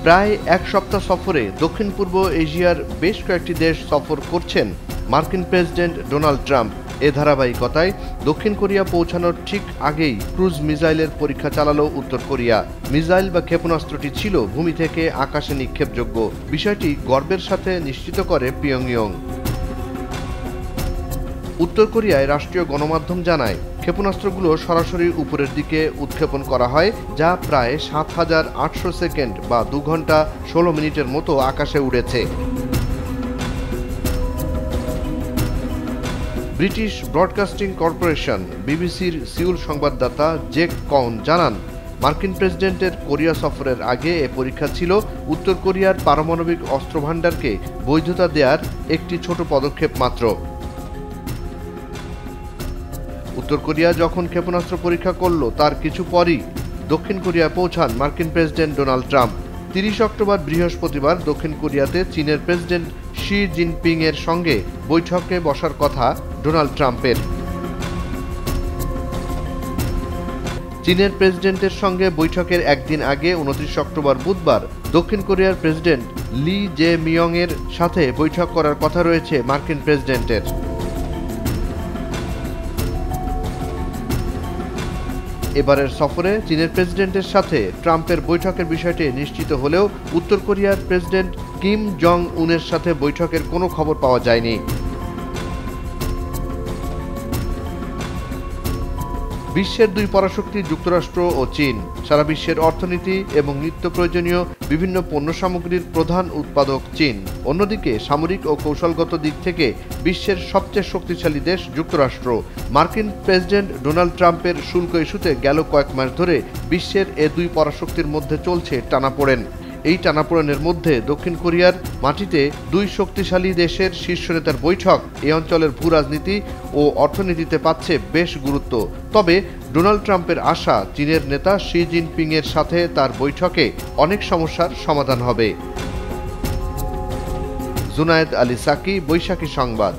প্রায় এক সপ্তাহ সফরে দক্ষিণ পূর্ব এশিয়ার বেশ কয়েকটি দেশ সফর করছেন মার্কিন প্রেসিডেন্ট ডোনাল্ড ট্রাম্প। এ ধারাবাহিকতায় দক্ষিণ কোরিয়া পৌঁছানোর ঠিক আগেই ক্রুজ মিসাইলের পরীক্ষা চালালো উত্তর কোরিয়া। মিসাইল বা ক্ষেপণাস্ত্রটি ছিল ভূমি থেকে আকাশে নিক্ষেপযোগ্য। বিষয়টি গর্বের সাথে নিশ্চিত করে পিয়ংইয়ং। উত্তর কোরিয়ায় রাষ্ট্রীয় গণমাধ্যম জানায়, ক্ষেপণাস্ত্রগুলো সরাসরি উপরের দিকে উৎক্ষেপণ করা হয়, যা প্রায় ৭,৮০০ সেকেন্ড বা ২ ঘন্টা ১৬ মিনিটের মতো আকাশে উড়েছে। ব্রিটিশ ব্রডকাস্টিং কর্পোরেশন বিবিসির সিউল সংবাদদাতা জেক কউন জানান, মার্কিন প্রেসিডেন্টের কোরিয়া সফরের আগে এ পরীক্ষা ছিল উত্তর কোরিয়ার পারমাণবিক অস্ত্রভাণ্ডারকে বৈধতা দেওয়ার একটি ছোট পদক্ষেপ মাত্র। উত্তর কোরিয়া যখন ক্ষেপণাস্ত্র পরীক্ষা করল তার কিছু পরই দক্ষিণ কোরিয়ায় পৌঁছান মার্কিন প্রেসিডেন্ট ডোনাল্ড ট্রাম্প। ৩০ অক্টোবর বৃহস্পতিবার দক্ষিণ কোরিয়াতে চীনের প্রেসিডেন্ট শি জিনপিং এর সঙ্গে বৈঠকে বসার কথা ডোনাল্ড ট্রাম্পের। চীনের প্রেসিডেন্টের সঙ্গে বৈঠকের একদিন আগে ২৯ অক্টোবর বুধবার দক্ষিণ কোরিয়ার প্রেসিডেন্ট লি জে মিয়ং এর সাথে বৈঠক করার কথা রয়েছে মার্কিন প্রেসিডেন্টের। এবারের সফরে চীনের প্রেসিডেন্টের সাথে ট্রাম্পের বৈঠকের বিষয়টি নিশ্চিত হলেও উত্তর কোরিয়ার প্রেসিডেন্ট কিম জং উনের সাথে বৈঠকের কোনো খবর পাওয়া যায়নি। বিশ্বের দুই পরাশক্তি যুক্তরাষ্ট্র ও চীন। সারা বিশ্বের অর্থনীতি এবং নিত্য প্রয়োজনীয় বিভিন্ন পণ্য সামগ্রীর প্রধান উৎপাদক চীন। অন্যদিকে সামরিক ও কৌশলগত দিক থেকে বিশ্বের সবচেয়ে শক্তিশালী দেশ যুক্তরাষ্ট্র। মার্কিন প্রেসিডেন্ট ডোনাল্ড ট্রাম্পের শুল্ক ইস্যুতে গেল কয়েক মাস ধরে বিশ্বের এ দুই পরাশক্তির মধ্যে চলছে টানাপোড়েন। এই টানাপোড়েনের মধ্যে দক্ষিণ কোরিয়ার মাটিতে দুই শক্তিশালী দেশের শীর্ষ নেতার বৈঠক এই অঞ্চলের ভূ রাজনীতি ও অর্থনীতিতে পাচ্ছে বেশ গুরুত্ব। তবে ডোনাল্ড ট্রাম্পের আশা, চীনের নেতা শি জিনপিং এর সাথে তার বৈঠকে অনেক সমস্যার সমাধান হবে। জুনায়েদ আলী সাকি, বৈশাখী সংবাদ।